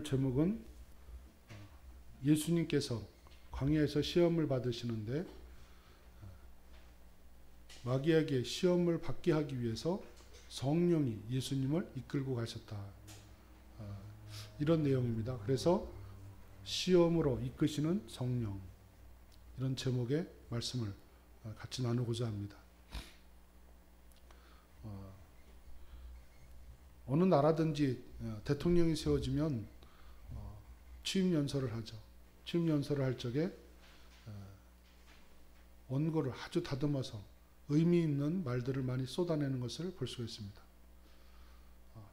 오늘 제목은 예수님께서 광야에서 시험을 받으시는데 마귀에게 시험을 받게 하기 위해서 성령이 예수님을 이끌고 가셨다. 이런 내용입니다. 그래서 시험으로 이끄시는 성령, 이런 제목의 말씀을 같이 나누고자 합니다. 어느 나라든지 대통령이 세워지면 취임연설을 하죠. 취임연설을 할 적에 원고를 아주 다듬어서 의미 있는 말들을 많이 쏟아내는 것을 볼 수가 있습니다.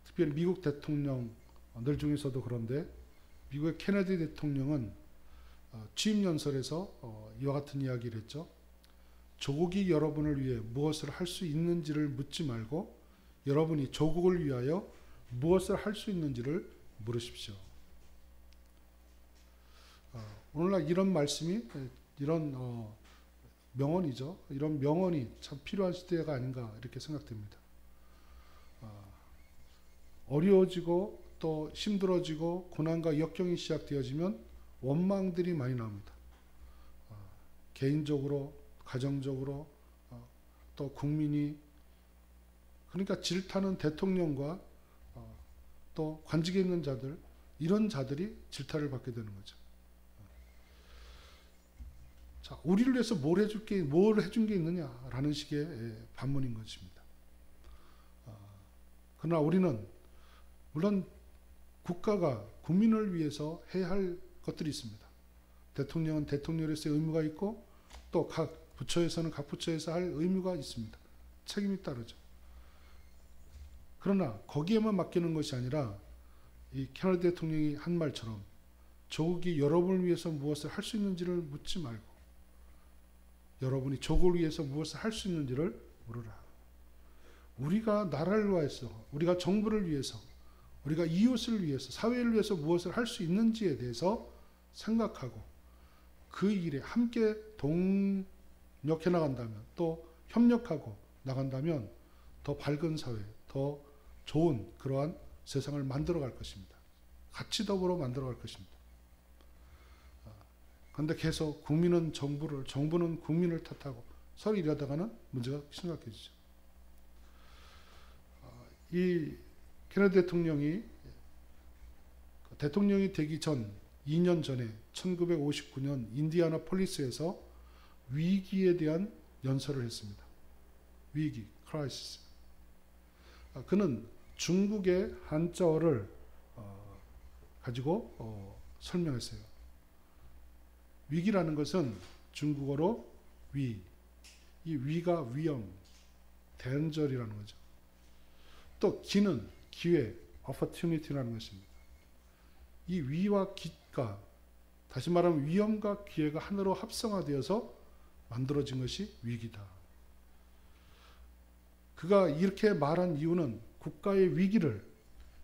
특별히 미국 대통령들 중에서도 그런데 미국의 케네디 대통령은 취임연설에서 이와 같은 이야기를 했죠. 조국이 여러분을 위해 무엇을 할 수 있는지를 묻지 말고 여러분이 조국을 위하여 무엇을 할 수 있는지를 물으십시오. 오늘날 이런 말씀이, 이런 명언이죠. 이런 명언이 참 필요한 시대가 아닌가 이렇게 생각됩니다. 어려워지고 또 힘들어지고 고난과 역경이 시작되어지면 원망들이 많이 나옵니다. 개인적으로, 가정적으로, 또 국민이, 그러니까 질타는 대통령과 또 관직에 있는 자들, 이런 자들이 질타를 받게 되는 거죠. 자, 우리를 위해서 뭘 해준 게 있느냐라는 식의 반문인 것입니다. 그러나 우리는 물론 국가가 국민을 위해서 해야 할 것들이 있습니다. 대통령은 대통령으로서의 의무가 있고 또 각 부처에서는 각 부처에서 할 의무가 있습니다. 책임이 따르죠. 그러나 거기에만 맡기는 것이 아니라 이 케네디 대통령이 한 말처럼 조국이 여러분을 위해서 무엇을 할 수 있는지를 묻지 말고 여러분이 조국을 위해서 무엇을 할 수 있는지를 물으라. 우리가 나라를 위해서, 우리가 정부를 위해서, 우리가 이웃을 위해서, 사회를 위해서 무엇을 할 수 있는지에 대해서 생각하고 그 일에 함께 동력해 나간다면, 또 협력하고 나간다면 더 밝은 사회, 더 좋은 그러한 세상을 만들어 갈 것입니다. 같이 더불어 만들어 갈 것입니다. 그런데 계속 국민은 정부를, 정부는 국민을 탓하고 서로 이러다가는 문제가 심각해지죠. 이 케네디 대통령이 되기 전 2년 전에 1959년 인디애나폴리스에서 위기에 대한 연설을 했습니다. 위기, 크라이시스. 그는 중국의 한자어를 가지고 설명했어요. 위기라는 것은 중국어로 위, 이 위가 위험, danger 이라는 거죠. 또 기는 기회, opportunity라는 것입니다. 이 위와 기가, 다시 말하면 위험과 기회가 하나로 합성화되어서 만들어진 것이 위기다. 그가 이렇게 말한 이유는 국가의 위기를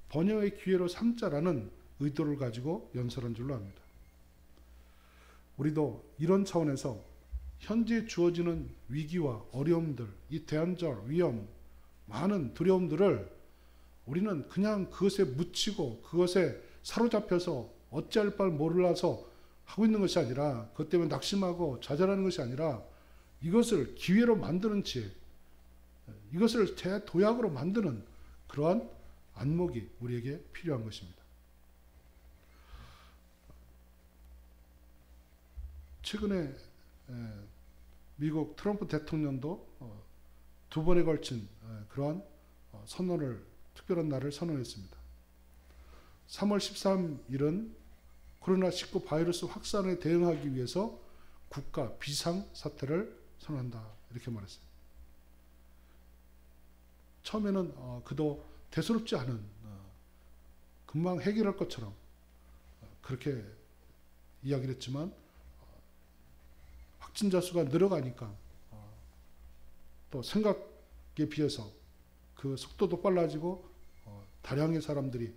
번영의 기회로 삼자라는 의도를 가지고 연설한 줄로 압니다. 우리도 이런 차원에서 현재 주어지는 위기와 어려움들, 이 danger, 위험, 많은 두려움들을 우리는 그냥 그것에 묻히고 그것에 사로잡혀서 어찌할 바를 몰라서 하고 있는 것이 아니라, 그것 때문에 낙심하고 좌절하는 것이 아니라 이것을 기회로 만드는 지혜, 이것을 대도약으로 만드는 그러한 안목이 우리에게 필요한 것입니다. 최근에 미국 트럼프 대통령도 두 번에 걸친 그러한 선언을, 특별한 날을 선언했습니다. 3월 13일은 코로나19 바이러스 확산에 대응하기 위해서 국가 비상사태를 선언한다, 이렇게 말했어요. 처음에는 그도 대수롭지 않은, 금방 해결할 것처럼 그렇게 이야기를 했지만 확진자 수가 늘어가니까 또 생각에 비해서 그 속도도 빨라지고 다량의 사람들이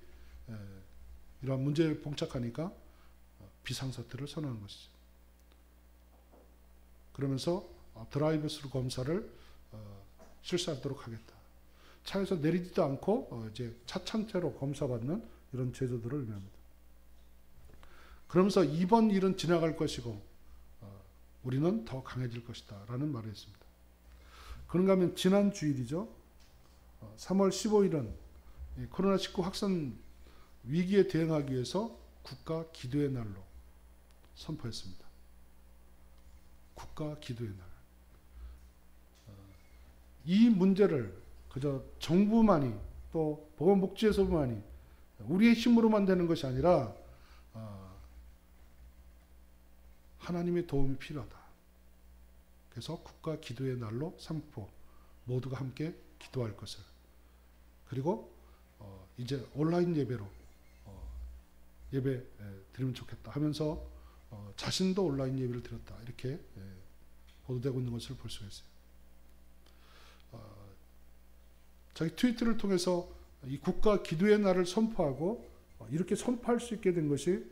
이러한 문제에 봉착하니까 비상사태를 선언한 것이죠. 그러면서 드라이브스루 검사를 실시하도록 하겠다. 차에서 내리지도 않고 이제 차창째로 검사받는 이런 제도들을 의미합니다. 그러면서 이번 일은 지나갈 것이고 우리는 더 강해질 것이다 라는 말을 했습니다. 그런가 하면 지난 주일이죠. 3월 15일은 코로나19 확산 위기에 대응하기 위해서 국가 기도의 날로 선포했습니다. 국가 기도의 날. 이 문제를 그저 정부만이 또 보건복지에서만이 우리의 힘으로만 되는 것이 아니라 하나님의 도움이 필요하다. 그래서 국가 기도의 날로 삼고 모두가 함께 기도할 것을, 그리고 이제 온라인 예배로 예배 드리면 좋겠다 하면서 자신도 온라인 예배를 드렸다 이렇게 보도되고 있는 것을 볼 수가 있어요. 자기 트위터를 통해서 이 국가 기도의 날을 선포하고 이렇게 선포할 수 있게 된 것이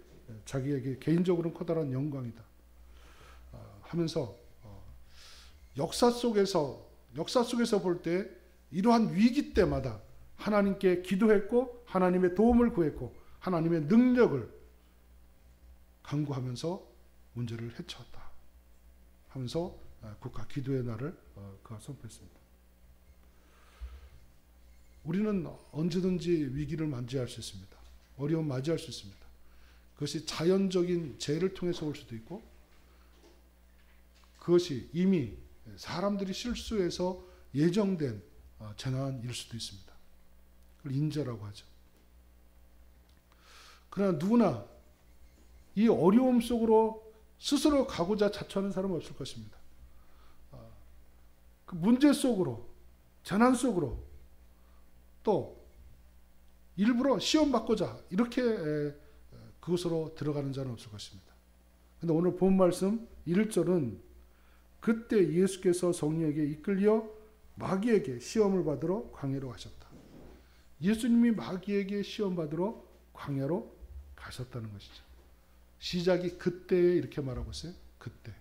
자기에게 개인적으로는 커다란 영광이다 하면서 역사 속에서 볼 때 이러한 위기 때마다 하나님께 기도했고 하나님의 도움을 구했고 하나님의 능력을 간구하면서 문제를 헤쳐왔다 하면서 국가 기도의 날을 그가 선포했습니다. 우리는 언제든지 위기를 맞이할 수 있습니다. 어려움 맞이할 수 있습니다. 그것이 자연적인 재해를 통해서 올 수도 있고 그것이 이미 사람들이 실수해서 예정된 재난일 수도 있습니다. 그걸 인재라고 하죠. 그러나 누구나 이 어려움 속으로 스스로 가고자 자처하는 사람은 없을 것입니다. 그 문제 속으로, 재난 속으로 또 일부러 시험 받고자 이렇게 그것으로 들어가는 자는 없을 것입니다. 그런데 오늘 본 말씀 1절은 그때 예수께서 성령에게 이끌려 마귀에게 시험을 받으러 광야로 가셨다. 예수님이 마귀에게 시험 받으러 광야로 가셨다는 것이죠. 시작이 그때에 이렇게 말하고 있어요. 그때.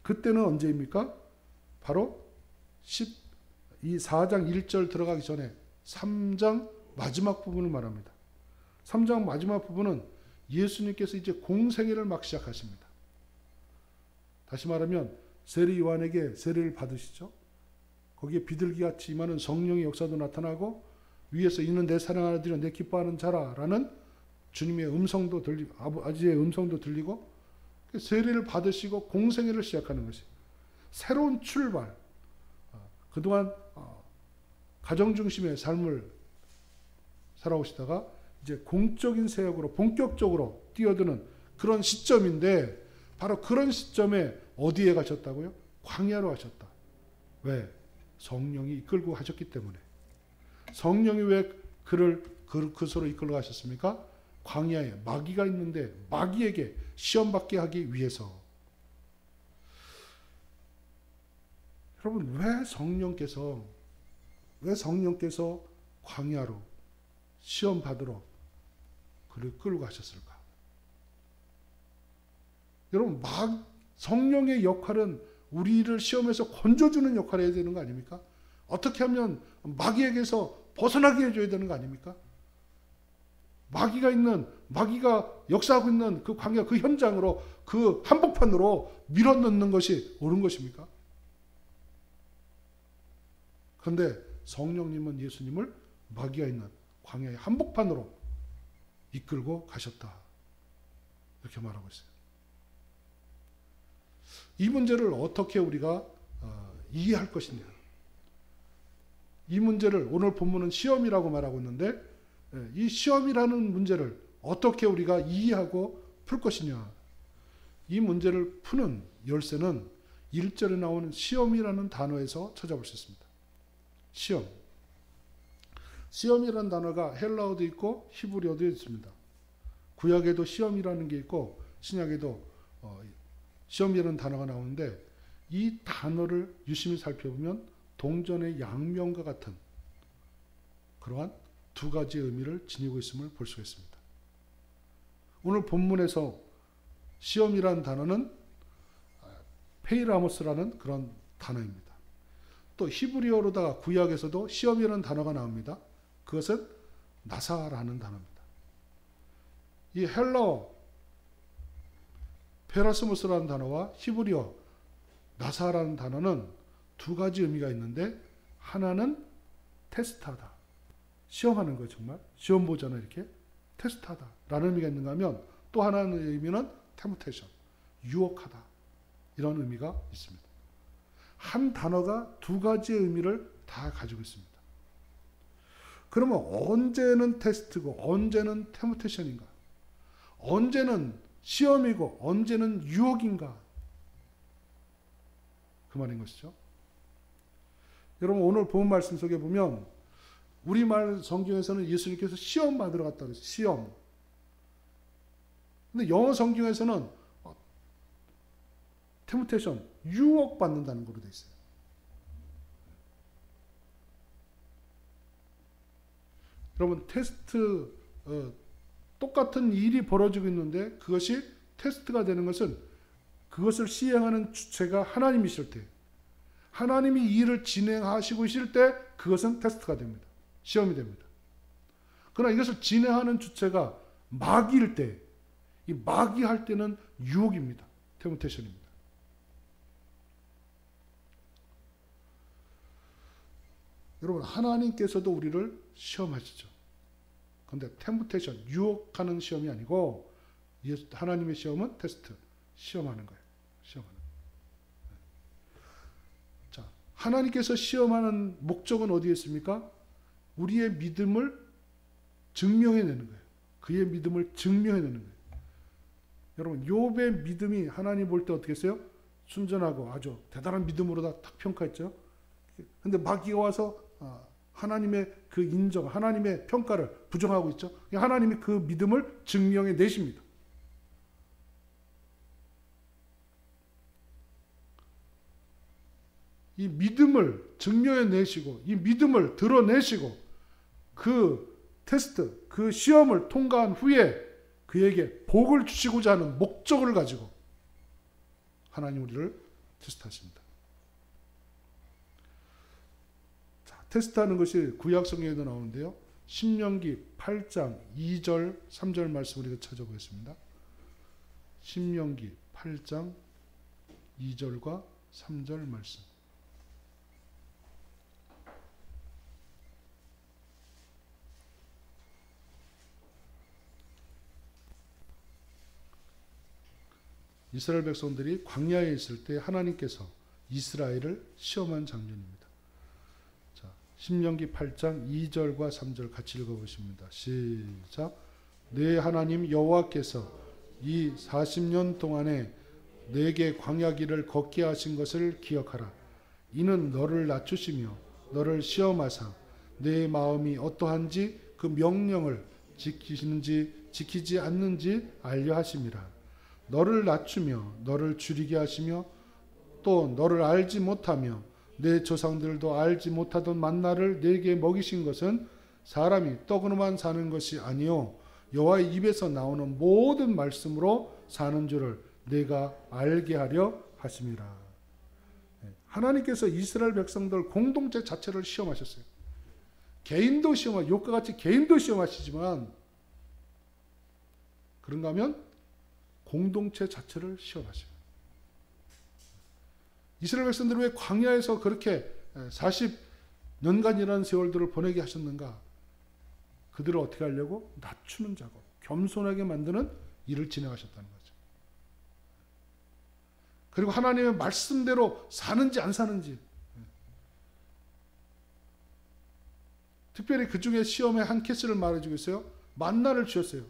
그때는 언제입니까? 바로 4장 1절 들어가기 전에 3장 마지막 부분을 말합니다. 3장 마지막 부분은 예수님께서 이제 공생애를 막 시작하십니다. 다시 말하면 세례 요한에게 세례를 받으시죠. 거기에 비둘기같이 임하는 성령의 역사도 나타나고 위에서 이는 내 사랑하는 아들이라 내 기뻐하는 자라라는 주님의 음성도 들리고 아버지의 음성도 들리고 세례를 받으시고 공생애를 시작하는 것이 새로운 출발. 그동안 가정 중심의 삶을 살아오시다가 이제 공적인 사역으로 본격적으로 뛰어드는 그런 시점인데 바로 그런 시점에 어디에 가셨다고요? 광야로 가셨다. 왜? 성령이 이끌고 가셨기 때문에. 성령이 왜 그를 그소로 이끌고 가셨습니까? 광야에 마귀가 있는데 마귀에게 시험받게 하기 위해서. 여러분 왜 성령께서 광야로 시험 받으러 그를 끌고 가셨을까? 여러분 성령의 역할은 우리를 시험에서 건져주는 역할을 해야 되는 거 아닙니까? 어떻게 하면 마귀에게서 벗어나게 해줘야 되는 거 아닙니까? 마귀가 역사하고 있는 그 광야 그 현장으로 그 한복판으로 밀어넣는 것이 옳은 것입니까? 그런데 성령님은 예수님을 마귀가 있는 광야의 한복판으로 이끌고 가셨다. 이렇게 말하고 있어요. 이 문제를 어떻게 우리가 이해할 것이냐. 이 문제를 오늘 본문은 시험이라고 말하고 있는데 이 시험이라는 문제를 어떻게 우리가 이해하고 풀 것이냐. 이 문제를 푸는 열쇠는 1절에 나오는 시험이라는 단어에서 찾아볼 수 있습니다. 시험. 시험이라는 단어가 헬라어도 있고 히브리어도 있습니다. 구약에도 시험이라는 게 있고 신약에도 시험이라는 단어가 나오는데 이 단어를 유심히 살펴보면 동전의 양면과 같은 그러한 두 가지의 의미를 지니고 있음을 볼 수가 있습니다. 오늘 본문에서 시험이라는 단어는 페이라모스라는 그런 단어입니다. 또 히브리어로다가 구약에서도 시험이라는 단어가 나옵니다. 그것은 나사라는 단어입니다. 이 헬라어 페라스모스라는 단어와 히브리어 나사라는 단어는 두 가지 의미가 있는데, 하나는 테스트하다, 시험하는 거예요. 정말 시험 보잖아요. 이렇게 테스트하다 라는 의미가 있는가 하면, 또 하나의 의미는 템프테이션, 유혹하다, 이런 의미가 있습니다. 한 단어가 두 가지의 의미를 다 가지고 있습니다. 그러면 언제는 테스트고 언제는 템프테이션인가? 언제는 시험이고 언제는 유혹인가? 그 말인 것이죠. 여러분, 오늘 본 말씀 속에 보면 우리말 성경에서는 예수님께서 시험 받으러 갔다고 했어요. 시험. 근데 영어 성경에서는 템프테이션, 유혹받는다는 걸로 되어 있어요. 여러분, 테스트, 똑같은 일이 벌어지고 있는데 그것이 테스트가 되는 것은, 그것을 시행하는 주체가 하나님이실 때, 하나님이 이 일을 진행하시고 계실 때 그것은 테스트가 됩니다. 시험이 됩니다. 그러나 이것을 진행하는 주체가 마귀일 때, 이 마귀할 때는 유혹입니다. 템프테이션입니다. 여러분, 하나님께서도 우리를 시험하시죠. 그런데 템프테이션, 유혹하는 시험이 아니고, 하나님의 시험은 테스트, 시험하는 거예요. 시험하는. 자, 하나님께서 시험하는 목적은 어디에 있습니까? 우리의 믿음을 증명해내는 거예요. 그의 믿음을 증명해내는 거예요. 여러분, 욥의 믿음이 하나님 볼 때 어떻게 했어요? 순전하고 아주 대단한 믿음으로 다 평가했죠. 근데 마귀가 와서 하나님의 그 인정, 하나님의 평가를 부정하고 있죠. 하나님이 그 믿음을 증명해 내십니다. 이 믿음을 증명해 내시고, 이 믿음을 드러내시고, 그 테스트, 그 시험을 통과한 후에 그에게 복을 주시고자 하는 목적을 가지고 하나님 우리를 테스트하십니다. 자, 테스트하는 것이 구약 성경에도 나오는데요. 신명기 8장 2절 3절 말씀 우리가 찾아보겠습니다. 신명기 8장 2절과 3절 말씀. 이스라엘 백성들이 광야에 있을 때 하나님께서 이스라엘을 시험한 장면입니다. 자, 신명기 8장 2절과 3절 같이 읽어보십니다. 시작. 내 하나님 여호와께서 이 40년 동안에 내게 광야 길을 걷게 하신 것을 기억하라. 이는 너를 낮추시며 너를 시험하사 내 마음이 어떠한지 그 명령을 지키시는지 지키지 않는지 알려 하심이라. 너를 낮추며 너를 줄이게 하시며 또 너를 알지 못하며 내 조상들도 알지 못하던 만나를 내게 먹이신 것은 사람이 떡으로만 사는 것이 아니요 여호와의 입에서 나오는 모든 말씀으로 사는 줄을 내가 알게 하려 하심이라. 하나님께서 이스라엘 백성들 공동체 자체를 시험하셨어요. 개인도 시험하시고 욥과 같이 개인도 시험하시지만, 그런가 하면 공동체 자체를 시험하시고, 이스라엘 백성들은 왜 광야에서 그렇게 40년간이라는 세월들을 보내게 하셨는가? 그들을 어떻게 하려고? 낮추는 작업, 겸손하게 만드는 일을 진행하셨다는 거죠. 그리고 하나님의 말씀대로 사는지 안 사는지, 특별히 그 중에 시험의 한 케이스를 말해주고 있어요. 만나를 주셨어요.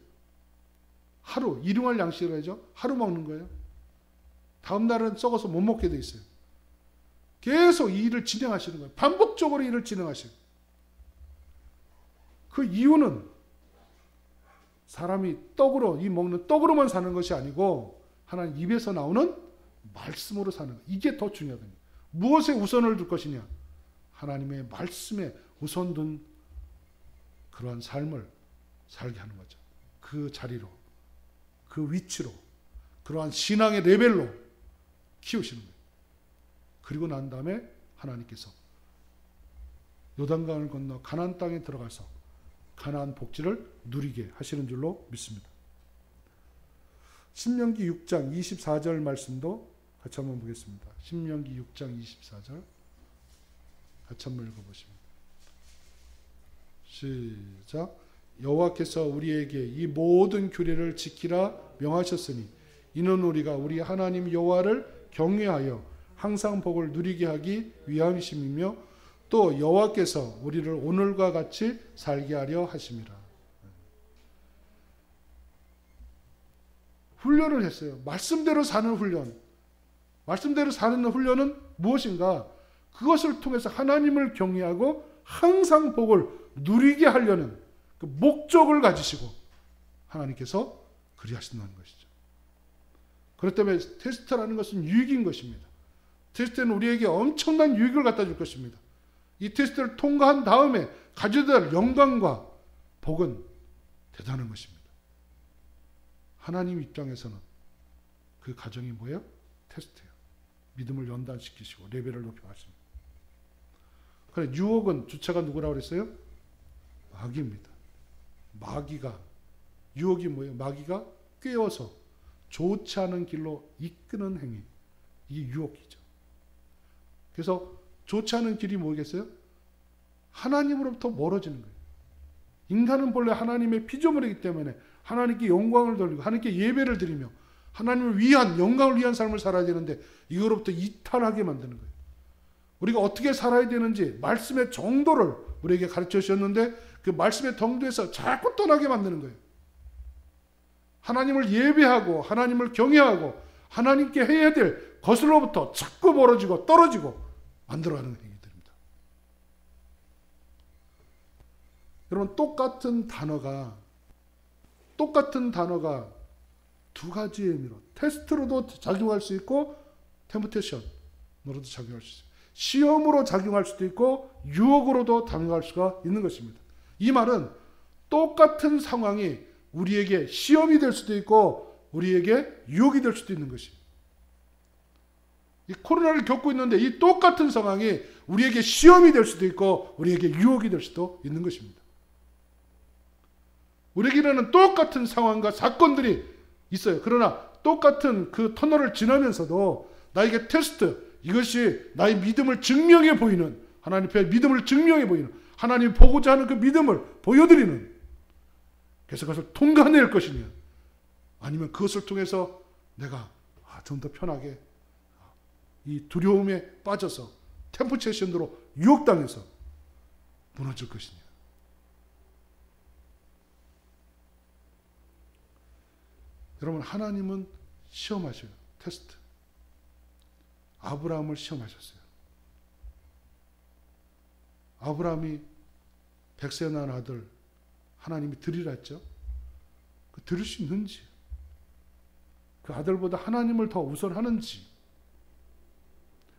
하루, 일용할 양식을 하죠. 하루 먹는 거예요. 다음 날은 썩어서 못 먹게 돼 있어요. 계속 이 일을 진행하시는 거예요. 반복적으로 일을 진행하시고. 그 이유는 사람이 떡으로, 이 먹는 떡으로만 사는 것이 아니고 하나님 입에서 나오는 말씀으로 사는 것. 이게 더 중요하거든요. 무엇에 우선을 둘 것이냐? 하나님의 말씀에 우선 둔 그러한 삶을 살게 하는 거죠. 그 자리로, 그 위치로, 그러한 신앙의 레벨로 키우시는 거예요. 그리고 난 다음에 하나님께서 요단강을 건너 가나안 땅에 들어가서 가나안 복지를 누리게 하시는 줄로 믿습니다. 신명기 6장 24절 말씀도 같이 한번 보겠습니다. 신명기 6장 24절 같이 한번 읽어보십니다. 시작. 여호와께서 우리에게 이 모든 규례를 지키라 명하셨으니 이는 우리가 우리 하나님 여호와를 경외하여 항상 복을 누리게 하기 위함이심이며 또 여호와께서 우리를 오늘과 같이 살게 하려 하심이라. 훈련을 했어요. 말씀대로 사는 훈련. 말씀대로 사는 훈련은 무엇인가? 그것을 통해서 하나님을 경외하고 항상 복을 누리게 하려는 그 목적을 가지시고 하나님께서 그리하신다는 것이죠. 그렇기 때문에 테스트라는 것은 유익인 것입니다. 테스트는 우리에게 엄청난 유익을 갖다 줄 것입니다. 이 테스트를 통과한 다음에 가져야 될 영광과 복은 대단한 것입니다. 하나님 입장에서는 그 과정이 뭐예요? 테스트예요. 믿음을 연단시키시고 레벨을 높여가십니다. 그래, 유혹은 주체가 누구라고 그랬어요? 마귀입니다. 마귀가, 유혹이 뭐예요? 마귀가 꿰어서 좋지 않은 길로 이끄는 행위. 이게 유혹이죠. 그래서 좋지 않은 길이 뭐겠어요? 하나님으로부터 멀어지는 거예요. 인간은 본래 하나님의 피조물이기 때문에 하나님께 영광을 돌리고 하나님께 예배를 드리며 하나님을 위한, 영광을 위한 삶을 살아야 되는데 이거로부터 이탈하게 만드는 거예요. 우리가 어떻게 살아야 되는지 말씀의 정도를 우리에게 가르쳐 주셨는데 그 말씀의 정도에서 자꾸 떠나게 만드는 거예요. 하나님을 예배하고 하나님을 경외하고 하나님께 해야 될 것으로부터 자꾸 멀어지고 떨어지고 만들어가는 행위들입니다. 여러분, 똑같은 단어가 두 가지의 의미로 테스트로도 작용할 수 있고 템프테이션으로도 작용할 수 있어요. 시험으로 작용할 수도 있고 유혹으로도 작용할 수가 있는 것입니다. 이 말은 똑같은 상황이 우리에게 시험이 될 수도 있고 우리에게 유혹이 될 수도 있는 것입니다. 이 코로나를 겪고 있는데 이 똑같은 상황이 우리에게 시험이 될 수도 있고 우리에게 유혹이 될 수도 있는 것입니다. 우리에게는 똑같은 상황과 사건들이 있어요. 그러나 똑같은 그 터널을 지나면서도 나에게 테스트, 이것이 나의 믿음을 증명해 보이는, 하나님 앞에 믿음을 증명해 보이는, 하나님이 보고자 하는 그 믿음을 보여드리는, 그래서 그것을 통과해낼 것이냐, 아니면 그것을 통해서 내가 좀 더 편하게 이 두려움에 빠져서 템프테이션으로 유혹당해서 무너질 것이냐. 여러분, 하나님은 시험하셔요. 테스트. 아브라함을 시험하셨어요. 아브라함이 100세 난 아들 하나님이 드리라 했죠. 그 드릴 수 있는지, 그 아들보다 하나님을 더 우선하는지,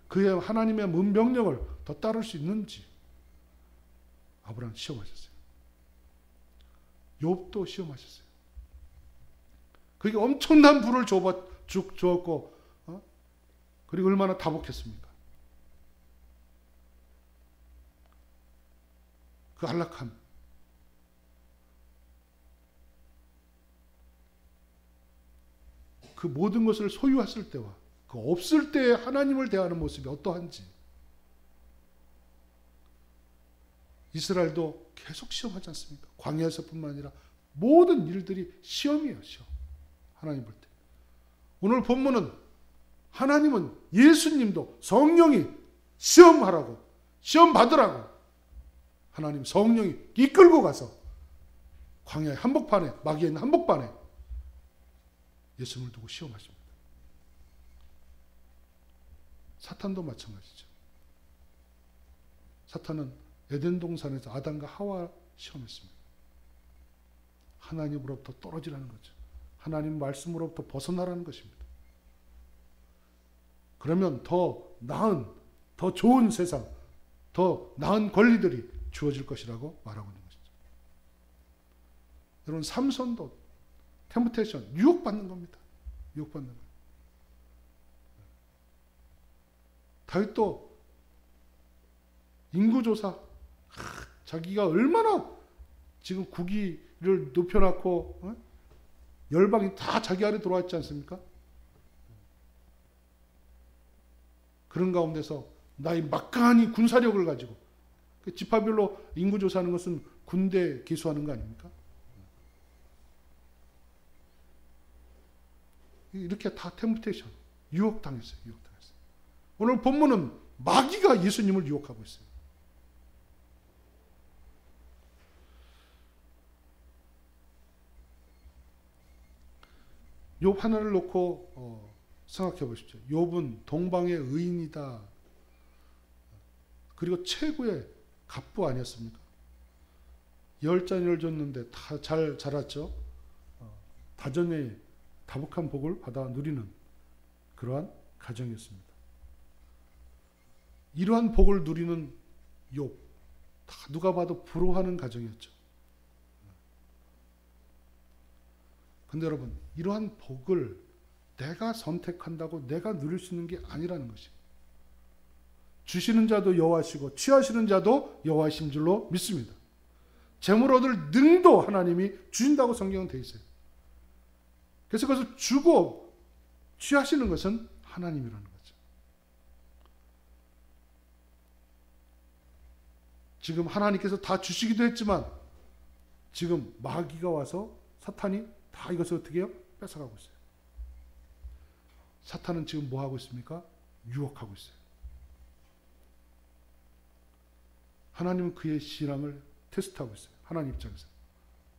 그의 하나님의 문명령을 더 따를 수 있는지 아브라함 시험하셨어요. 욥도 시험하셨어요. 그게 엄청난 부를 주었고, 그리고 얼마나 다복했습니까? 그 안락함. 그 모든 것을 소유했을 때와 그 없을 때의 하나님을 대하는 모습이 어떠한지. 이스라엘도 계속 시험하지 않습니까? 광야에서뿐만 아니라 모든 일들이 시험이에요. 시험. 하나님 볼 때. 오늘 본문은 하나님은 예수님도 성령이 시험하라고, 시험 받으라고 하나님 성령이 이끌고 가서 광야의 한복판에, 마귀에 있는 한복판에 예수님을 두고 시험하십니다. 사탄도 마찬가지죠. 사탄은 에덴 동산에서 아담과 하와 시험했습니다. 하나님으로부터 떨어지라는 거죠. 하나님 말씀으로부터 벗어나라는 것입니다. 그러면 더 나은, 더 좋은 세상, 더 나은 권리들이 주어질 것이라고 말하고 있는 것이죠. 여러분, 삼손도 템프테이션, 유혹받는 겁니다. 유혹받는 거예요. 다윗도 인구조사, 자기가 얼마나 지금 국위를 높여놓고 열방이 다 자기 아래 들어와 있지 않습니까? 그런 가운데서 나의 막강한 군사력을 가지고 지파별로 인구 조사하는 것은 군대 기수하는 거 아닙니까? 이렇게 다 템프테이션, 유혹당했어요. 유혹당했어요. 오늘 본문은 마귀가 예수님을 유혹하고 있어요. 욥 하나를 놓고 생각해 보십시오. 욥은 동방의 의인이다. 그리고 최고의 갑부 아니었습니까? 10자녀를 줬는데 다 잘 자랐죠. 다전에 다복한 복을 받아 누리는 그러한 가정이었습니다. 이러한 복을 누리는 욥, 다 누가 봐도 부러워하는 가정이었죠. 근데 여러분, 이러한 복을 내가 선택한다고 내가 누릴 수 있는 게 아니라는 것이. 주시는 자도 여호와시고 취하시는 자도 여호와신 줄로 믿습니다. 재물 얻을 능도 하나님이 주신다고 성경은 되어 있어요. 그래서 그것을 주고 취하시는 것은 하나님이라는 거죠. 지금 하나님께서 다 주시기도 했지만 지금 마귀가 와서 사탄이 다 이것을 어떻게 해요? 뺏어가고 있어요. 사탄은 지금 뭐 하고 있습니까? 유혹하고 있어요. 하나님은 그의 신앙을 테스트하고 있어요. 하나님 입장에서.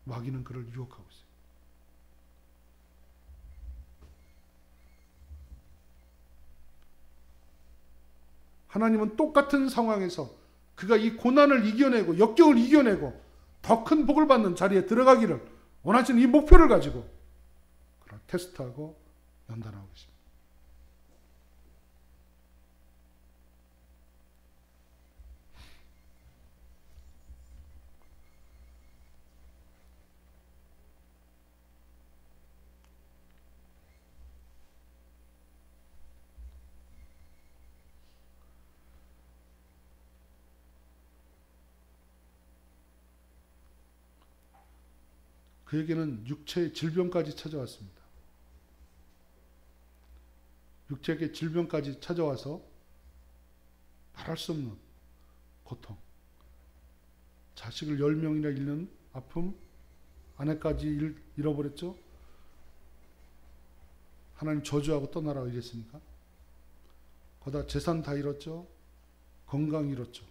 마귀는 그를 유혹하고 있어요. 하나님은 똑같은 상황에서 그가 이 고난을 이겨내고 역경을 이겨내고 더 큰 복을 받는 자리에 들어가기를 원하시는 이 목표를 가지고 그런 테스트하고 연단하고 계십니다. 그에게는 육체의 질병까지 찾아왔습니다. 육체의 질병까지 찾아와서 말할 수 없는 고통, 자식을 10명이나 잃는 아픔, 아내까지 잃어버렸죠. 하나님 저주하고 떠나라고 이랬습니까? 거기다 재산 다 잃었죠. 건강 잃었죠.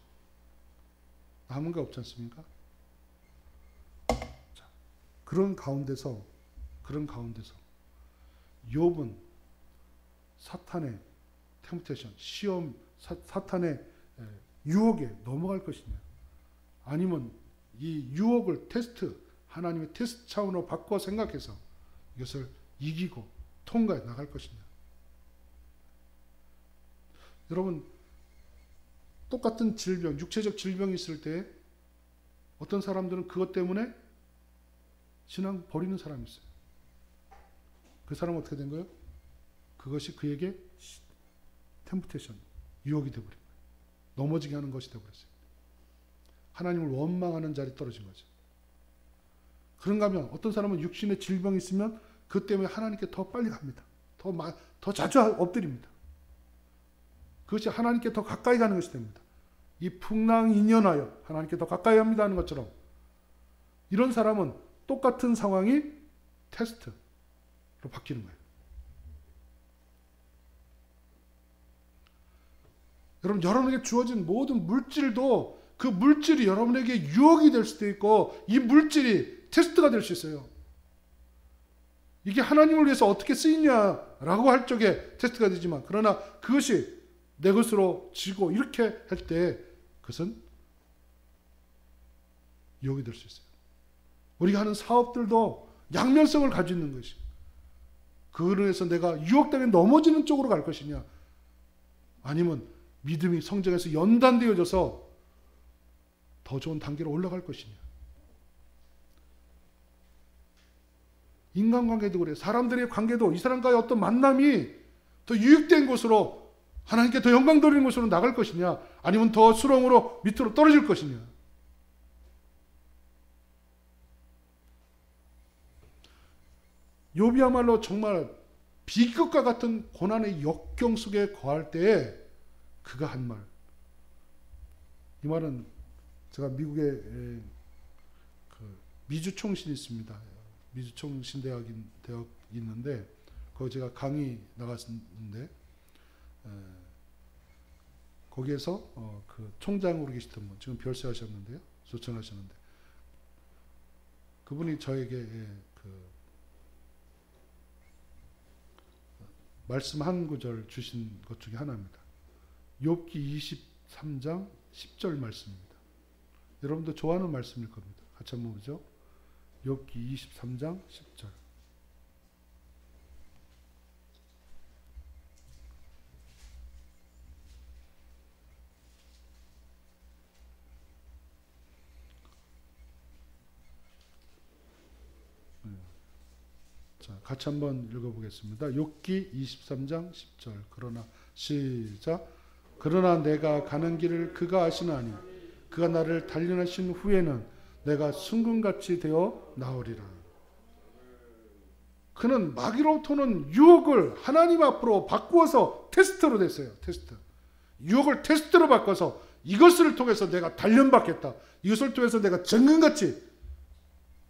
남은 게 없지 않습니까? 그런 가운데서 욥은 사탄의 템프테이션, 시험, 사탄의 유혹에 넘어갈 것이냐, 아니면 이 유혹을 하나님의 테스트 차원으로 바꿔 생각해서 이것을 이기고 통과해 나갈 것이냐. 여러분, 똑같은 질병, 육체적 질병이 있을 때 어떤 사람들은 그것 때문에 신앙 버리는 사람이 있어요. 그 사람은 어떻게 된 거예요? 그것이 그에게 템프테이션, 유혹이 되어버린 거예요. 넘어지게 하는 것이 되어버렸어요. 하나님을 원망하는 자리에 떨어진 거죠. 그런가 하면 어떤 사람은 육신의 질병이 있으면 그 때문에 하나님께 더 빨리 갑니다. 더 자주 엎드립니다. 그것이 하나님께 더 가까이 가는 것이 됩니다. 이 풍랑인연하여 하나님께 더 가까이 합니다 하는 것처럼 이런 사람은 똑같은 상황이 테스트로 바뀌는 거예요. 여러분, 여러분에게 주어진 모든 물질도 그 물질이 여러분에게 유혹이 될 수도 있고 이 물질이 테스트가 될 수 있어요. 이게 하나님을 위해서 어떻게 쓰이냐라고 할 적에 테스트가 되지만, 그러나 그것이 내 것으로 지고 이렇게 할 때 그것은 유혹이 될 수 있어요. 우리가 하는 사업들도 양면성을 가지고 있는 것이, 그로 인해서 내가 유혹당에 넘어지는 쪽으로 갈 것이냐, 아니면 믿음이 성장해서 연단되어져서 더 좋은 단계로 올라갈 것이냐. 인간관계도 그래요. 사람들의 관계도 이 사람과의 어떤 만남이 더 유익된 곳으로, 하나님께 더 영광 돌리는 곳으로 나갈 것이냐, 아니면 더 수렁으로 밑으로 떨어질 것이냐. 욥이야말로 정말 비극과 같은 고난의 역경 속에 거할 때에 그가 한 말. 이 말은 제가 미국에 그 미주 총신이 있습니다. 미주 총신 대학이 있는데 거기 제가 강의 나갔는데 거기에서 그 총장으로 계시던 분, 지금 별세하셨는데요, 소천하셨는데 그분이 저에게 그 말씀 한 구절 주신 것 중에 하나입니다. 욥기 23장 10절 말씀입니다. 여러분도 좋아하는 말씀일 겁니다. 같이 한번 보죠. 욥기 23장 10절. 자, 같이 한번 읽어보겠습니다. 욥기 23장 10절. 그러나 시작. 그러나 내가 가는 길을 그가 아시나니 그가 나를 단련하신 후에는 내가 순금같이 되어 나오리라. 그는 마귀로부터는 유혹을 하나님 앞으로 바꾸어서 테스트로 됐어요. 테스트. 유혹을 테스트로 바꿔서 이것을 통해서 내가 단련받겠다. 이것을 통해서 내가 정금같이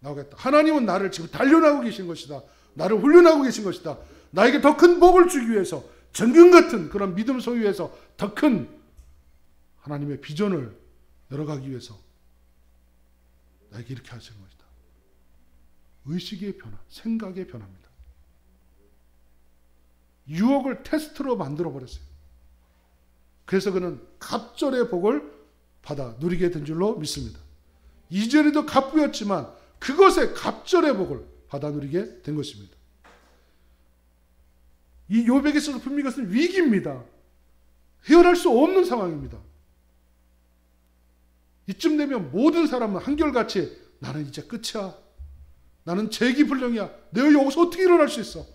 나오겠다. 하나님은 나를 지금 단련하고 계신 것이다. 나를 훈련하고 계신 것이다. 나에게 더 큰 복을 주기 위해서 정금 같은 그런 믿음 소유에서 더 큰 하나님의 비전을 열어가기 위해서 나에게 이렇게 하시는 것이다. 의식의 변화, 생각의 변화입니다. 유혹을 테스트로 만들어버렸어요. 그래서 그는 갑절의 복을 받아 누리게 된 줄로 믿습니다. 이전에도 갑부였지만 그것의 갑절의 복을 받아 누리게 된 것입니다. 이 욥에게 있어서 분명히 이것은 위기입니다. 헤어날 수 없는 상황입니다. 이쯤 되면 모든 사람은 한결같이 나는 이제 끝이야. 나는 재기불능이야. 내가 여기서 어떻게 일어날 수 있어?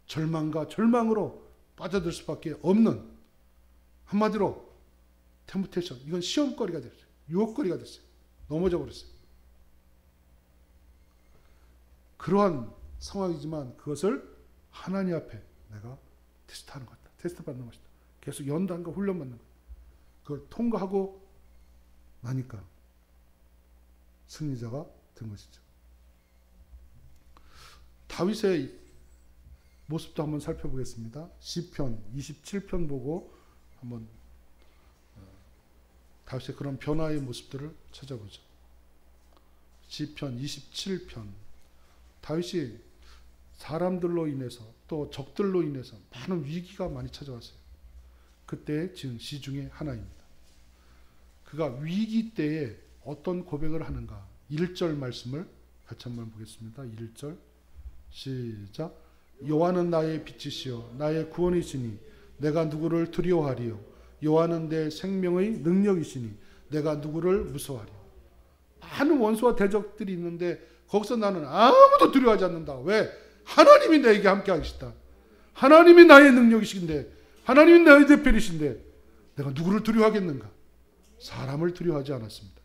절망과 절망으로 빠져들 수밖에 없는, 한마디로 템프테이션, 이건 시험거리가 됐어요. 유혹거리가 됐어요. 넘어져 버렸어요. 그러한 상황이지만 그것을 하나님 앞에 내가 테스트하는 것이다. 테스트 받는 것이다. 계속 연단과 훈련 받는 것. 그걸 통과하고 나니까 승리자가 된 것이죠. 다윗의 모습도 한번 살펴보겠습니다. 시편 27편 보고 한번 다윗의 그런 변화의 모습들을 찾아보죠. 시편 27편. 다윗이 사람들로 인해서 또 적들로 인해서 많은 위기가 많이 찾아왔어요. 그때 지은 시 중에 하나입니다. 그가 위기 때에 어떤 고백을 하는가. 1절 말씀을 같이 한번 보겠습니다. 1절 시작. 여호와는 나의 빛이시여 나의 구원이시니 내가 누구를 두려워하리요. 여호와는 내 생명의 능력이시니 내가 누구를 무서워하리요. 많은 원수와 대적들이 있는데 거기서 나는 아무도 두려워하지 않는다. 왜? 하나님이 나에게 함께 하시다. 하나님이 나의 능력이신데, 하나님이 나의 대표이신데 내가 누구를 두려워하겠는가? 사람을 두려워하지 않았습니다.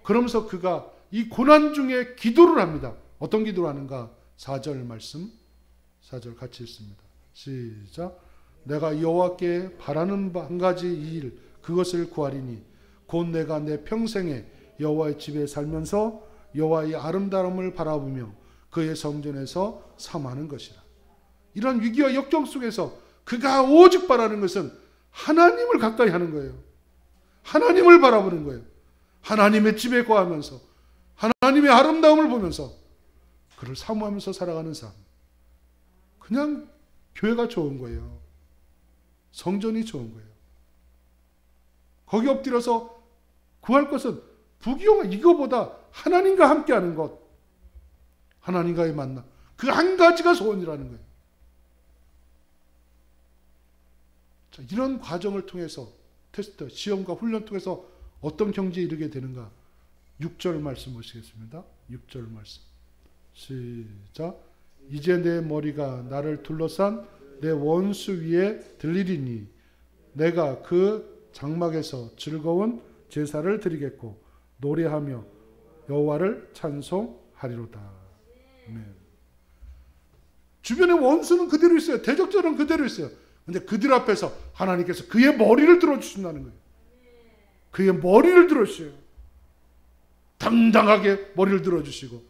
그러면서 그가 이 고난 중에 기도를 합니다. 어떤 기도를 하는가? 4절 말씀, 4절 같이 읽습니다. 시작. 내가 여호와께 바라는 한 가지 일, 그것을 구하리니 곧 내가 내 평생에 여호와의 집에 살면서 여호와의 아름다움을 바라보며 그의 성전에서 삼하는 것이라. 이런 위기와 역경 속에서 그가 오직 바라는 것은 하나님을 가까이 하는 거예요. 하나님을 바라보는 거예요. 하나님의 집에 거하면서 하나님의 아름다움을 보면서 그를 사모하면서 살아가는 삶. 그냥 교회가 좋은 거예요. 성전이 좋은 거예요. 거기 엎드려서 구할 것은 부귀영화, 이거보다 하나님과 함께하는 것, 하나님과의 만남, 그 한 가지가 소원이라는 거예요. 자, 이런 과정을 통해서 테스트, 시험과 훈련 통해서 어떤 경지에 이르게 되는가? 6절 말씀 보시겠습니다. 6절 말씀 시작. 이제 내 머리가 나를 둘러싼 내 원수 위에 들리리니 내가 그 장막에서 즐거운 제사를 드리겠고 노래하며 여호와를 찬송하리로다. 아멘. 주변의 원수는 그대로 있어요. 대적자는 그대로 있어요. 근데 그들 앞에서 하나님께서 그의 머리를 들어주신다는 거예요. 그의 머리를 들어주셔요. 당당하게 머리를 들어주시고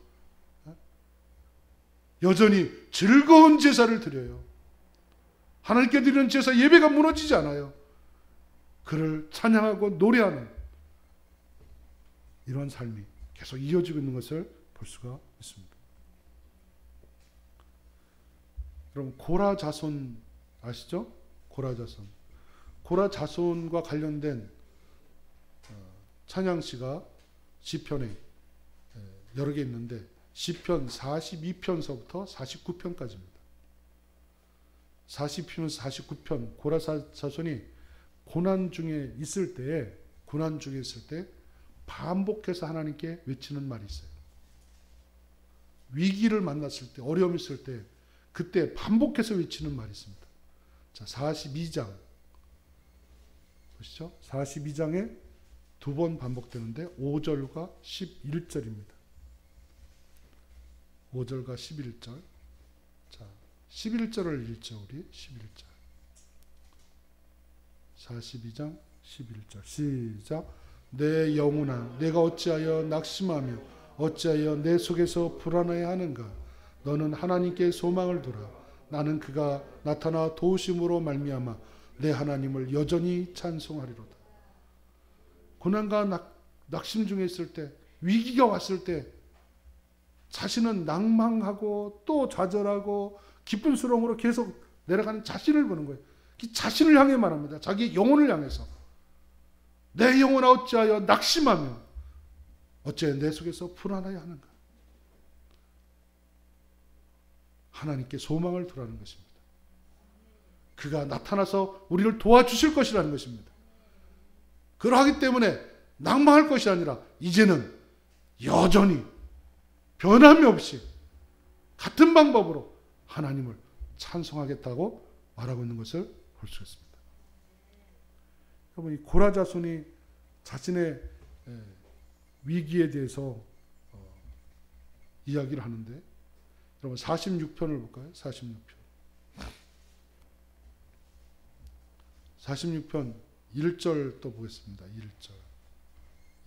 여전히 즐거운 제사를 드려요. 하나님께 드리는 제사 예배가 무너지지 않아요. 그를 찬양하고 노래하는 이런 삶이 계속 이어지고 있는 것을 볼 수가 있습니다. 여러분 고라 자손 아시죠? 고라 자손. 고라 자손과 관련된 찬양시가 시편에 여러 개 있는데 시편 42편서부터 49편까지입니다. 40편, 49편 고라 자손이 고난 중에 있을 때 반복해서 하나님께 외치는 말이 있어요. 위기를 만났을 때, 어려움이 있을 때 그때 반복해서 외치는 말이 있습니다. 자, 42장 보시죠. 42장에 두 번 반복되는데 5절과 11절입니다. 5절과 11절. 자, 11절을 읽죠, 우리. 11절. 42장 11절. 시작. 내 영혼아, 내가 어찌하여 낙심하며 어찌하여 내 속에서 불안해 하는가? 너는 하나님께 소망을 두라. 나는 그가 나타나 도우심으로 말미암아 내 하나님을 여전히 찬송하리로다. 고난과 낙심 중에 있을 때, 위기가 왔을 때 자신은 낭망하고 또 좌절하고 기쁜 수렁으로 계속 내려가는 자신을 보는 거예요. 자신을 향해 말합니다. 자기 영혼을 향해서. 내 영혼아 어찌하여 낙심하며 어찌하여 내 속에서 불안하여 하는가. 하나님께 소망을 두라는 것입니다. 그가 나타나서 우리를 도와주실 것이라는 것입니다. 그러하기 때문에 낭망할 것이 아니라 이제는 여전히 변함이 없이 같은 방법으로 하나님을 찬송하겠다고 말하고 있는 것을 볼 수 있습니다. 여러분, 이 고라 자손이 자신의 위기에 대해서 이야기를 하는데, 여러분 46편을 볼까요? 46편 1절 또 보겠습니다. 1절,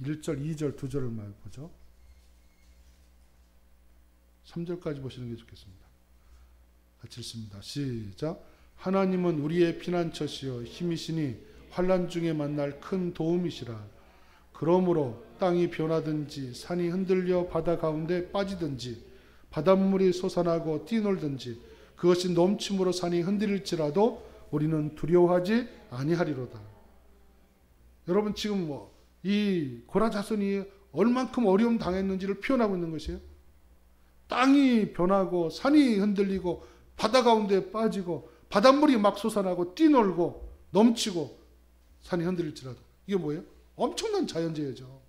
2절, 2절을 보죠. 3절까지 보시는 게 좋겠습니다. 같이 읽습니다. 시작. 하나님은 우리의 피난처시여 힘이시니 환난 중에 만날 큰 도움이시라. 그러므로 땅이 변하든지 산이 흔들려 바다 가운데 빠지든지 바닷물이 솟아나고 뛰놀든지 그것이 넘침으로 산이 흔들릴지라도 우리는 두려워하지 아니하리로다. 여러분 지금 이 고라 자손이 얼만큼 어려움 당했는지를 표현하고 있는 것이에요. 땅이 변하고 산이 흔들리고 바다 가운데 빠지고 바닷물이 막 솟아나고 뛰놀고 넘치고 산이 흔들릴지라도. 이게 뭐예요? 엄청난 자연재해죠.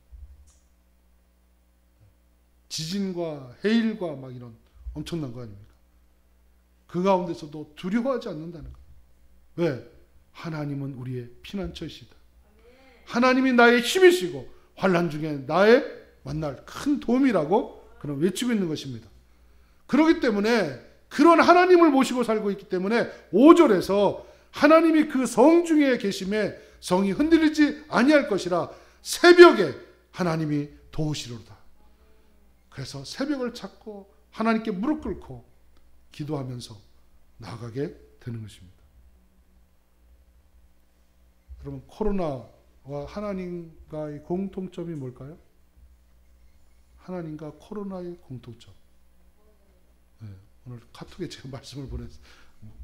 지진과 해일과 막 이런 엄청난 거 아닙니까? 그 가운데서도 두려워하지 않는다는 거예요. 왜? 하나님은 우리의 피난처이시다. 하나님이 나의 힘이시고 환난 중에 나의 만날 큰 도움이라고 그런 외치고 있는 것입니다. 그렇기 때문에 그런 하나님을 모시고 살고 있기 때문에 5절에서 하나님이 그 성 중에 계심에 성이 흔들리지 아니할 것이라 새벽에 하나님이 도우시리로다. 그래서 새벽을 찾고 하나님께 무릎 꿇고 기도하면서 나아가게 되는 것입니다. 여러분 코로나와 하나님과의 공통점이 뭘까요? 하나님과 코로나의 공통점. 네, 오늘 카톡에 제가 말씀을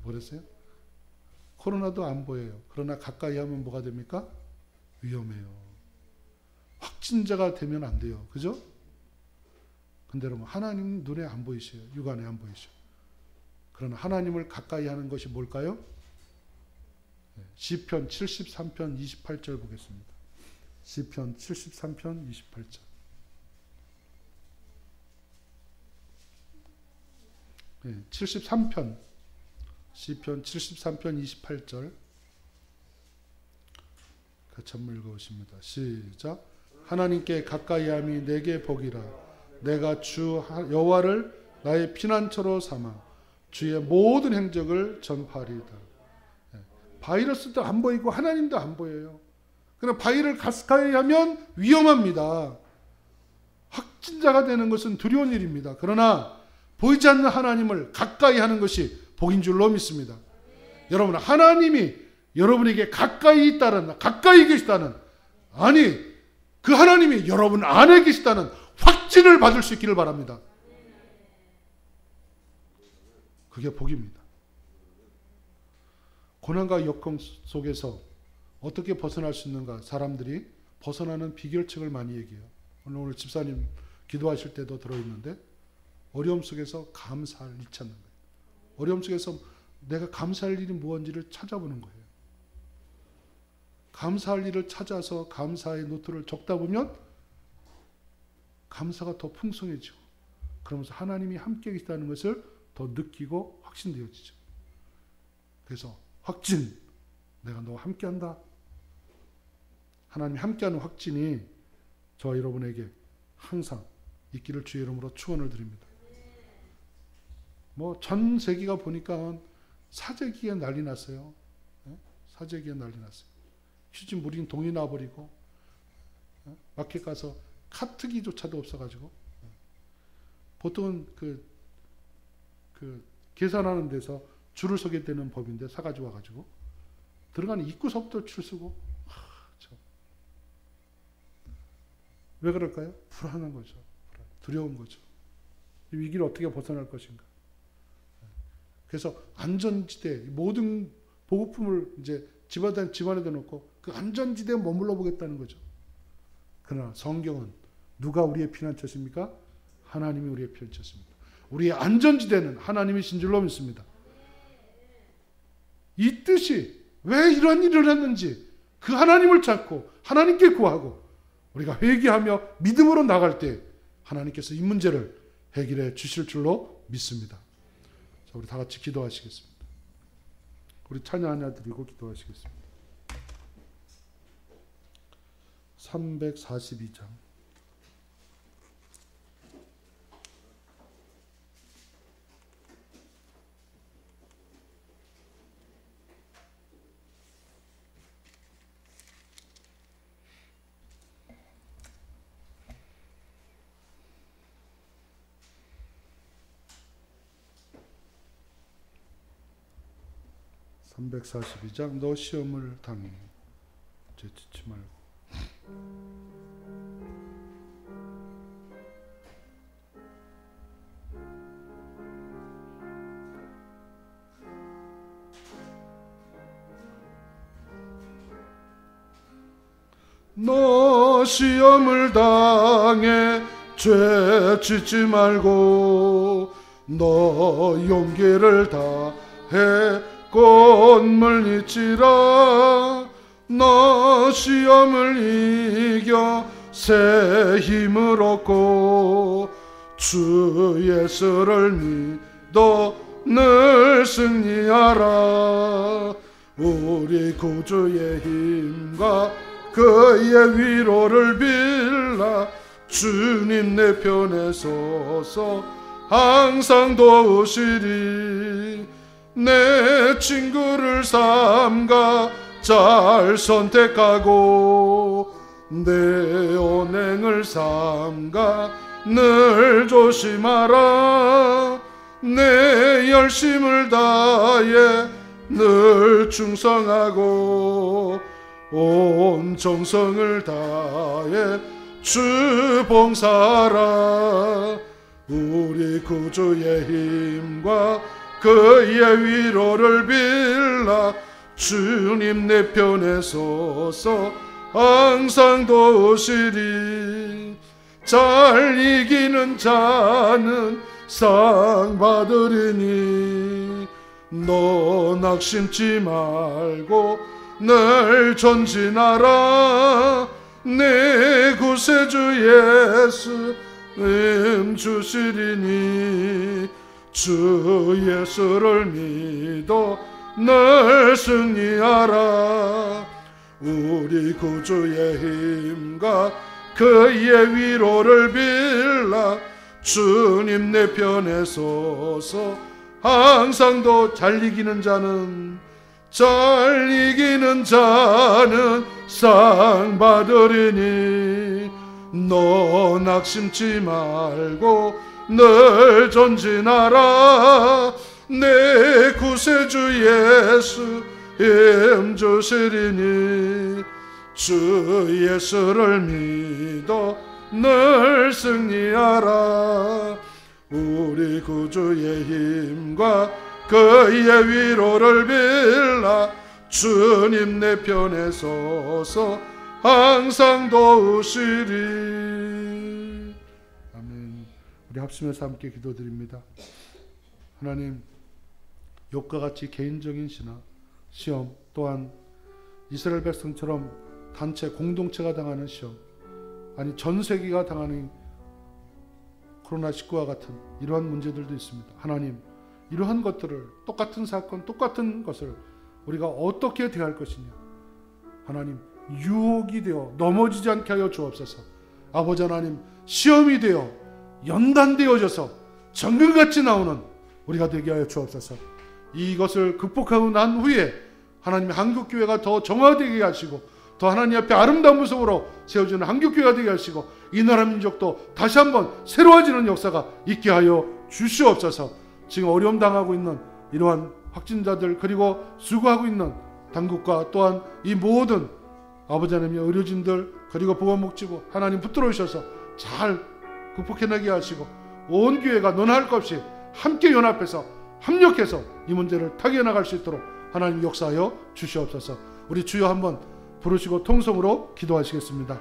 보냈어요. 코로나도 안 보여요. 그러나 가까이 하면 뭐가 됩니까? 위험해요. 확진자가 되면 안 돼요. 그죠? 근데 여러분 하나님 눈에 안 보이셔요. 육안에 안 보이셔요. 그러나 하나님을 가까이 하는 것이 뭘까요? 시편 73편 28절 보겠습니다. 시편 73편 28절. 네, 73편 시편 73편 28절 같이 한번 읽어보십니다. 시작. 하나님께 가까이함이 내게 복이라. 내가 주 여호와를 나의 피난처로 삼아 주의 모든 행적을 전파하리이다. 바위로서도 안 보이고 하나님도 안 보여요. 그러나 바위를 가까이 하면 위험합니다. 확진자가 되는 것은 두려운 일입니다. 그러나 보이지 않는 하나님을 가까이 하는 것이 복인 줄로 믿습니다. 여러분, 하나님이 여러분에게 가까이 있다는, 가까이 계시다는, 아니 그 하나님이 여러분 안에 계시다는 확진을 받을 수 있기를 바랍니다. 그게 복입니다. 고난과 역경 속에서 어떻게 벗어날 수 있는가, 사람들이 벗어나는 비결책을 많이 얘기해요. 오늘 집사님 기도하실 때도 들어있는데, 어려움 속에서 감사할 일 찾는 거예요. 어려움 속에서 내가 감사할 일이 무엇인지를 찾아보는 거예요. 감사할 일을 찾아서 감사의 노트를 적다 보면 감사가 더 풍성해지고, 그러면서 하나님이 함께 계시다는 것을 더 느끼고 확신되어지죠. 그래서 확진, 내가 너와 함께한다. 하나님이 함께하는 확진이 저와 여러분에게 항상 있기를 주의 이름으로 축원을 드립니다. 뭐 전 세계가 보니까 사재기에 난리 났어요. 사재기에 난리 났어요. 휴지 물인 동이 나버리고, 마켓 가서 카트기조차도 없어가지고, 보통은 그 계산하는 데서 줄을 서게 되는 법인데 사가지고 와가지고 들어가는 입구서부터 줄 서고, 왜 그럴까요? 불안한 거죠. 두려운 거죠. 이 위기를 어떻게 벗어날 것인가. 그래서 안전지대, 모든 보급품을 이제 집안에다 놓고 그 안전지대에 머물러 보겠다는 거죠. 그러나 성경은 누가 우리의 피난처십니까? 하나님이 우리의 피난처십니다. 우리의 안전지대는 하나님이신 줄로 믿습니다. 이 뜻이 왜 이런 일을 했는지 그 하나님을 찾고 하나님께 구하고 우리가 회개하며 믿음으로 나갈 때 하나님께서 이 문제를 해결해 주실 줄로 믿습니다. 자, 우리 다 같이 기도하시겠습니다. 우리 찬양 하나 드리고 기도하시겠습니다. 342장. 너 시험을 당해 죄짓지 말고. 너 시험을 당해 죄짓지 말고, 너 용기를 다해 꽃물 잊지라. 너 시험을 이겨 새 힘을 얻고 주 예수를 믿어 늘 승리하라. 우리 구주의 힘과 그의 위로를 빌라. 주님 내 편에 서서 항상 도우시리. 내 친구를 삼가 잘 선택하고 내 언행을 삼가 늘 조심하라. 내 열심을 다해 늘 충성하고 온 정성을 다해 주 봉사하라. 우리 구주의 힘과 그의 위로를 빌라. 주님 내 편에 서서 항상 도우시리. 잘 이기는 자는 상 받으리니. 너 낙심치 말고 늘 전진하라. 내 구세주 예수 주시리니. 주 예수를 믿어 늘 승리하라. 우리 구주의 힘과 그의 위로를 빌라. 주님 내 편에 서서 항상 더 잘 이기는 자는 상 받으리니 너 낙심치 말고 늘 전진하라. 내 구세주 예수 힘 주시리니 주 예수를 믿어 늘 승리하라. 우리 구주의 힘과 그의 위로를 빌라. 주님 내 편에 서서 항상 도우시리. 아멘. 우리 합심해서 함께 기도드립니다. 하나님, 욥과 같이 개인적인 시험, 또한 이스라엘 백성처럼 단체 공동체가 당하는 시험, 아니 전 세계가 당하는 코로나19와 같은 이러한 문제들도 있습니다. 하나님, 이러한 것들을, 똑같은 사건, 똑같은 것을 우리가 어떻게 대할 것이냐. 하나님, 유혹이 되어 넘어지지 않게 하여 주옵소서. 아버지 하나님, 시험이 되어 연단되어져서 정글같이 나오는 우리가 되게 하여 주옵소서. 이것을 극복하고 난 후에 하나님의 한국교회가 더 정화되게 하시고 더 하나님 앞에 아름다운 모습으로 세워지는 한국교회가 되게 하시고 이 나라 민족도 다시 한번 새로워지는 역사가 있게 하여 주시옵소서. 지금 어려움 당하고 있는 이러한 확진자들, 그리고 수고하고 있는 당국과 또한 이 모든 아버지 하나님의 의료진들, 그리고 보건복지부 하나님 붙들어 주셔서 잘 극복해내게 하시고 온 교회가 너나 할 것 없이 함께 연합해서 합력해서 이 문제를 타개해 나갈 수 있도록 하나님 역사하여 주시옵소서. 우리 주여 한번 부르시고 통성으로 기도하시겠습니다.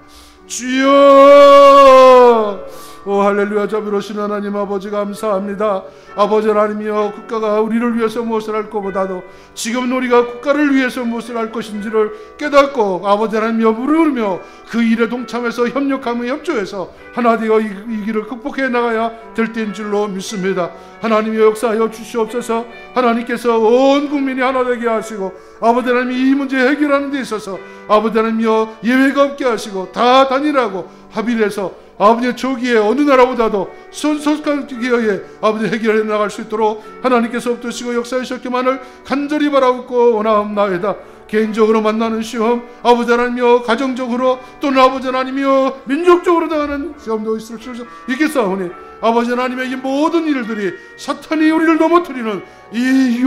주여! 오 할렐루야. 자비로우신 하나님 아버지 감사합니다. 아버지 하나님이여, 국가가 우리를 위해서 무엇을 할 것보다도 지금 우리가 국가를 위해서 무엇을 할 것인지를 깨닫고 아버지 하나님이여 물으며 그 일에 동참해서 협력하며 협조해서 하나 되어 이 길을 극복해 나가야 될 때인 줄로 믿습니다. 하나님이여 역사하여 주시옵소서. 하나님께서 온 국민이 하나 되게 하시고 아버지 하나님 이 문제 해결하는 데 있어서 아버지 하나님이여 예외가 없게 하시고 다 단일하고 합의해서 아버지의 조기에 어느 나라보다도 손속하게 아버지 해결해 나갈 수 있도록 하나님께서 없으시고 역사하셨기만을 간절히 바라옵고 원하옵나이다. 개인적으로 만나는 시험, 아버지 하나님이여 가정적으로 또는 아버지 하나님이여 민족적으로 당하는 시험도 있을 수 있겠사오니 아버지 하나님의 이 모든 일들이 사탄이 우리를 넘어뜨리는 이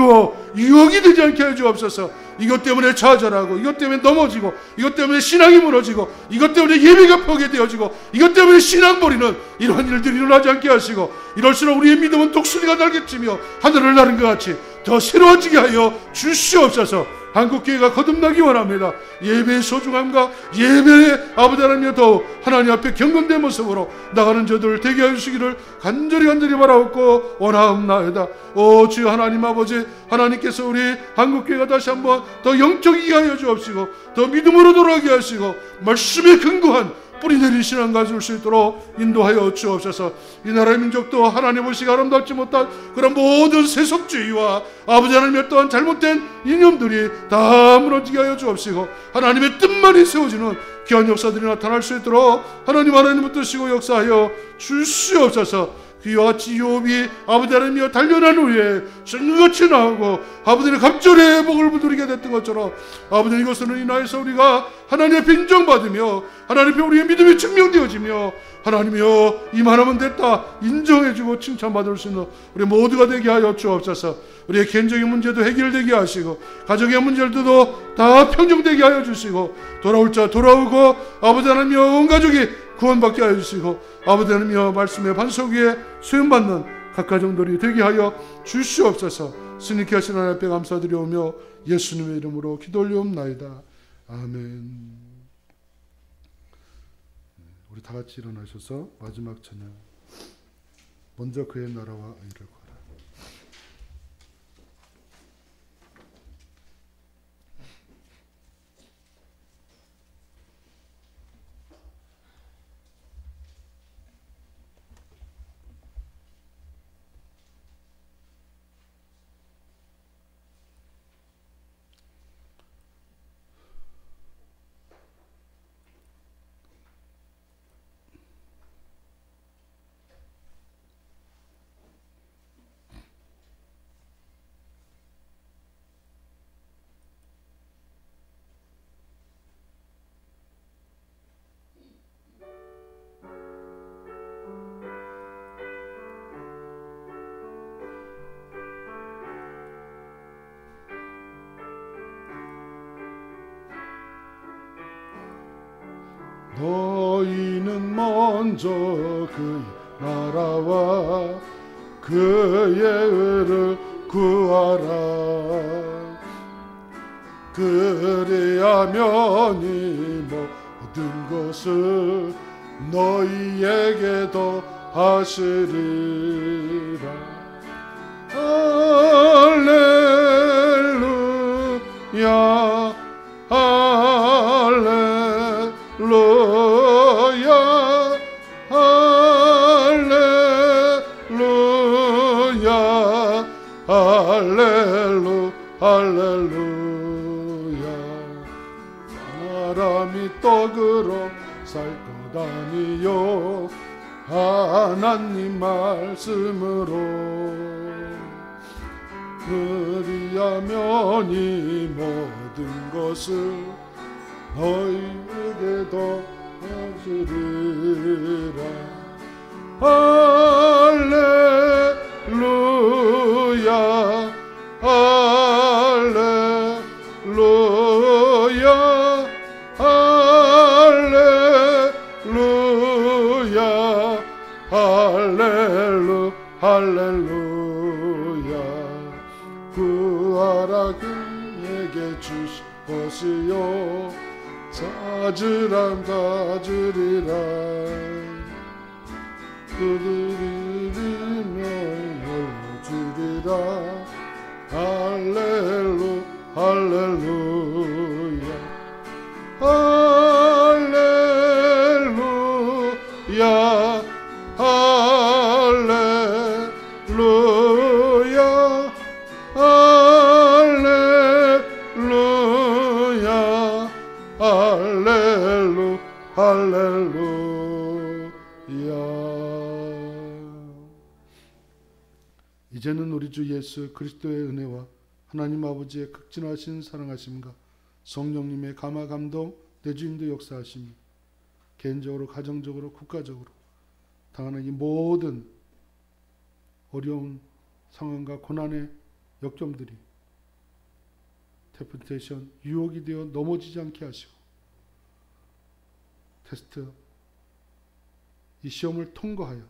유혹이 되지 않게 해 주옵소서. 이것 때문에 좌절하고 이것 때문에 넘어지고 이것 때문에 신앙이 무너지고 이것 때문에 예배가 포기되어지고 이것 때문에 신앙 버리는 이러한 일들이 일어나지 않게 하시고 이럴수록 우리의 믿음은 독수리가 날개치며 하늘을 나는 것 같이 더 새로워지게 하여 주시옵소서. 한국교회가 거듭나기 원합니다. 예배의 소중함과 예배의 아버지 하나님의 더욱 하나님 앞에 경건된 모습으로 나가는 저들을 되게 하여 주시기를 간절히 바라옵고 원하옵나이다. 오 주여 하나님 아버지, 하나님께서 우리 한국교회가 다시 한번 더 영적이게 하여 주옵시고 더 믿음으로 돌아가게 하시고 말씀에 근거한 뿌리 내린 신앙 가질 수 있도록 인도하여 주옵소서. 이 나라의 민족도 하나님 보시기 아름답지 못한 그런 모든 세속주의와 아버지 하나님의 또한 잘못된 이념들이 다 무너지게 하여 주옵시고 하나님의 뜻만이 세워지는 귀한 역사들이 나타날 수 있도록 하나님 붙드시고 역사하여 주시옵소서. 그와 같이 욥이 아버지 하나님이여 단련한 후에 승같이 나오고 아버지의 갑절의 복을 부르게 됐던 것처럼 아버지 이것으로 인하여서 우리가 하나님 앞에 인정받으며 하나님 앞에 우리의 믿음이 증명되어지며 하나님이여 이만하면 됐다 인정해주고 칭찬받을 수 있는 우리 모두가 되게 하여 주옵소서. 우리의 개인적인 문제도 해결되게 하시고 가정의 문제들도 다 평정되게 하여 주시고 돌아올 자 돌아오고 아버지 하나님이여 온 가족이 구원받게 하여 주시고 아버지 하나님이여 말씀의 반석 위에 수용받는 각 가정들이 되게 하여 주시옵소서. 스님께 하신 하나님 앞에 감사드리오며 예수님의 이름으로 기도 올리옵나이다. 아멘. 우리 다 같이 일어나셔서 마지막 찬양 먼저 그의 나라와 의를 구하라. 너희는 먼저 그의 나라와 그의 의를 구하라. 그리하면 이 모든 것을 너희에게 더하시리라. 할렐루야 할렐루야 할렐루야 할렐루야. 사람이 떡으로 살 것 아니요 하나님 말씀으로. 그리하면 이 모든 것을 너희에게 더하시리라. 할렐루야 할렐루야 할렐루야 할렐루야. 구하라 그에게 주실 것이요 찾으람 찾으리라. 두드리며 열어주리라. 할렐루야 할렐루야 할렐루야 할렐루야 할렐루야. 이제는 우리 주 예수 그리스도의 은혜와 하나님 아버지의 극진하신 사랑하심과 성령님의 감화 감동 내주인도 역사하심이 개인적으로 가정적으로 국가적으로 당하는 이 모든 어려운 상황과 고난의 역경들이 테프테이션 유혹이 되어 넘어지지 않게 하시고 테스트 이 시험을 통과하여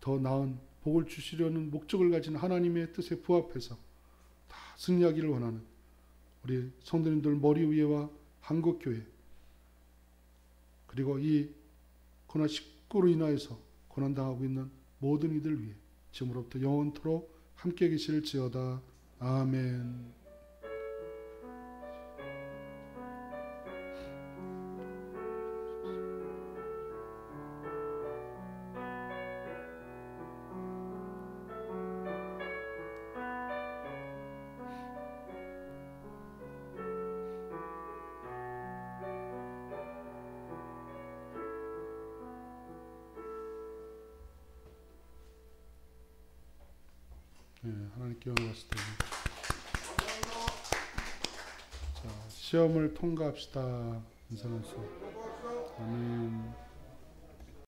더 나은 복을 주시려는 목적을 가진 하나님의 뜻에 부합해서 다 승리하기를 원하는 우리 성도님들 머리 위에와 한국교회 그리고 이 고난19로 인하여서 고난당하고 있는 모든 이들 위해 지금으로부터 영원토록 함께 계실지어다. 아멘. 하나님께 영광 받으시다. 자, 시험을 통과합시다. 인사하시고.